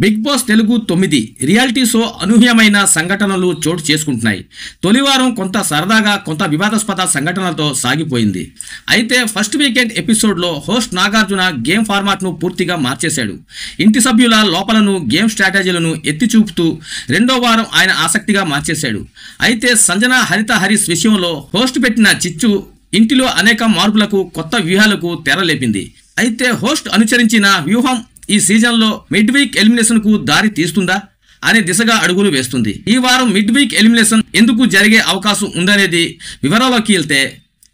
Big Boss Telugu 9 reality show అనూహ్యమైన సంఘటనలు చోటు చేసుకుంటున్నాయి. తొలివారం కొంత సరదాగా కొంత వివాదాస్పద సంఘటనలతో సాగిపోయింది. అయితే ఫస్ట్ వీకెండ్ ఎపిసోడ్లో హోస్ట్ నాగార్జున గేమ్ ఫార్మాట్ను పూర్తిగా మార్చేశాడు. ఇంటి సభ్యుల లోపలను గేమ్ స్ట్రాటజీలను ఎత్తి చూపుతూ రెండో వారం ఆయన ఆసక్తిగా మార్చేశాడు. అయితే సంజన హరిత హరీష్ విషయంలో హోస్ట్ పెట్టిన చిచ్చు ఇంటిలో అనేక మార్పులకు కొత్త వ్యూహాలకు తెరలేపింది. అయితే హోస్ట్ అనుసరించిన వ్యూహం ఈ సీజన్లో మిడ్ వీక్ ఎలిమినేషన్ కు దారి తీస్తుందా అనే దిశగా అడుగులు వేస్తుంది. ఈ వారం మిడ్ వీక్ ఎలిమినేషన్ ఎందుకు జరిగే అవకాశం ఉందనేది వివరాల్లోకి వెళ్తే,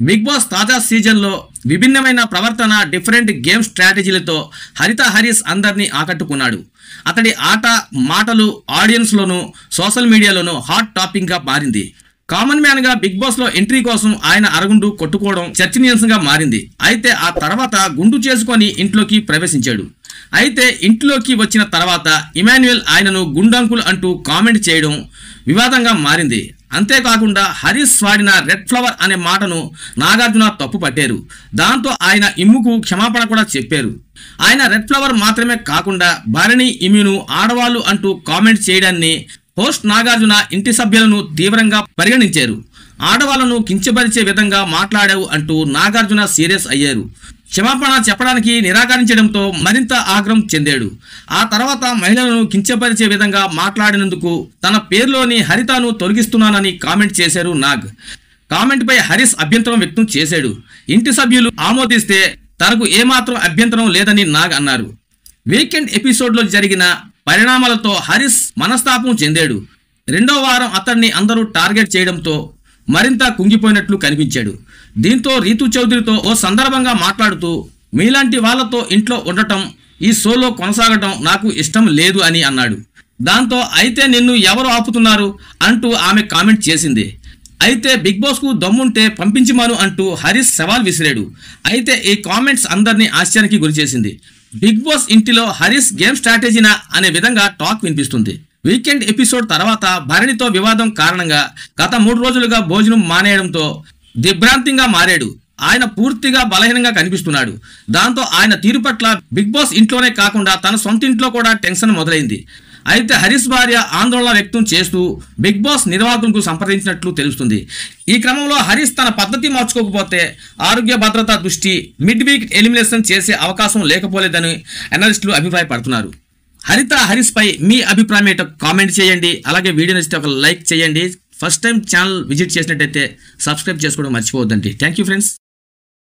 బిగ్ బాస్ తాజా సీజన్లో విభిన్నమైన ప్రవర్తన, డిఫరెంట్ గేమ్ స్ట్రాటజీలతో హరిత హరీష్ అందరినీ ఆకట్టుకున్నాడు. అతడి ఆట, మాటలు ఆడియన్స్లోనూ సోషల్ మీడియాలోనూ హాట్ టాపిక్గా మారింది. కామన్ మ్యాన్ గా బిగ్ బాస్ లో ఎంట్రీ కోసం ఆయన అరగుండు కొట్టుకోవడం చర్చనీయాంశంగా మారింది. అయితే ఆ తర్వాత గుండు చేసుకొని ఇంట్లోకి ప్రవేశించాడు. అయితే ఇంట్లోకి వచ్చిన తర్వాత ఇమాన్యుయల్ ఆయనను గుండంకుల్ అంటూ కామెంట్ చేయడం వివాదంగా మారింది. అంతేకాకుండా హరీష్ వాడిన రెడ్ ఫ్లవర్ అనే మాటను నాగార్జున తప్పు పట్టారు. దాంతో ఆయన ఇమ్ముకు క్షమాపణ కూడా చెప్పారు. ఆయన రెడ్ ఫ్లవర్ మాత్రమే కాకుండా భరణి, ఇమ్మును ఆడవాళ్ళు అంటూ కామెంట్ చేయడాన్ని హోస్ట్ నాగార్జున ఇంటి సభ్యులను తీవ్రంగా పరిగణించారు. ఆడవాళ్లను కించపరిచే విధంగా మాట్లాడావు అంటూ నాగార్జున సీరియస్ అయ్యారు. క్షమాపణ చెప్పడానికి నిరాకరించడంతో మరింత ఆగ్రహం చెందాడు. ఆ తర్వాత మహిళలను కించపరిచే విధంగా మాట్లాడినందుకు తన పేరులోని హరితను తొలగిస్తున్నానని కామెంట్ చేశారు నాగ్. కామెంట్పై హరీష్ అభ్యంతరం వ్యక్తం చేశాడు. ఇంటి సభ్యులు ఆమోదిస్తే తనకు ఏమాత్రం అభ్యంతరం లేదని నాగ్ అన్నారు. వీకెండ్ ఎపిసోడ్లో జరిగిన పరిణామాలతో హరీష్ మనస్తాపం చెందాడు. రెండో వారం అతన్ని అందరూ టార్గెట్ చేయడంతో మరింత కుంగిపోయినట్లు కనిపించాడు. దీంతో రీతు చౌదరితో ఓ సందర్భంగా మాట్లాడుతూ, మీలాంటి వాళ్లతో ఇంట్లో ఉండటం, ఈ షోలో కొనసాగటం నాకు ఇష్టం లేదు అని అన్నాడు. దాంతో అయితే నిన్ను ఎవరు ఆపుతున్నారు అంటూ ఆమె కామెంట్ చేసింది. అయితే బిగ్ బాస్ కు దమ్ముంటే పంపించమను అంటూ హరీష్ సవాల్ విసిరాడు. అయితే ఈ కామెంట్స్ అందరినీ ఆశ్చర్యానికి గురిచేసింది. బిగ్ బాస్ ఇంటిలో హరీష్ గేమ్ స్ట్రాటజీనా అనే విధంగా టాక్ వినిపిస్తుంది. వీకెండ్ ఎపిసోడ్ తర్వాత భరణితో వివాదం కారణంగా గత 3 రోజులుగా భోజనం మానేయడంతో దిగ్భ్రాంతిగా మారాడు. ఆయన పూర్తిగా బలహీనంగా కనిపిస్తున్నాడు. దాంతో ఆయన తీరు పట్ల బిగ్ బాస్ ఇంట్లోనే కాకుండా తన సొంత ఇంట్లో కూడా టెన్షన్ మొదలైంది. అయితే హరీష్ భార్య ఆందోళన వ్యక్తం చేస్తూ బిగ్ బాస్ నిర్వాహకులకు సంప్రదించినట్లు తెలుస్తుంది. ఈ క్రమంలో హరీష్ తన పద్ధతి మార్చుకోకపోతే ఆరోగ్య భద్రత దృష్టి మిడ్ వీక్ ఎలిమినేషన్ చేసే అవకాశం లేకపోలేదని అనలిస్టులు అభిప్రాయపడుతున్నారు. హరిత హరీష్ పై మీ అభిప్రాయం ఏంటో కామెంట్ చేయండి. అలాగే వీడియో నచ్చితే ఒక లైక్ చేయండి. ఫస్ట్ టైం ఛానల్ విజిట్ చేసినట్టయితే సబ్స్క్రైబ్ చేసుకోవడం మర్చిపోవద్దండి. Thank you friends.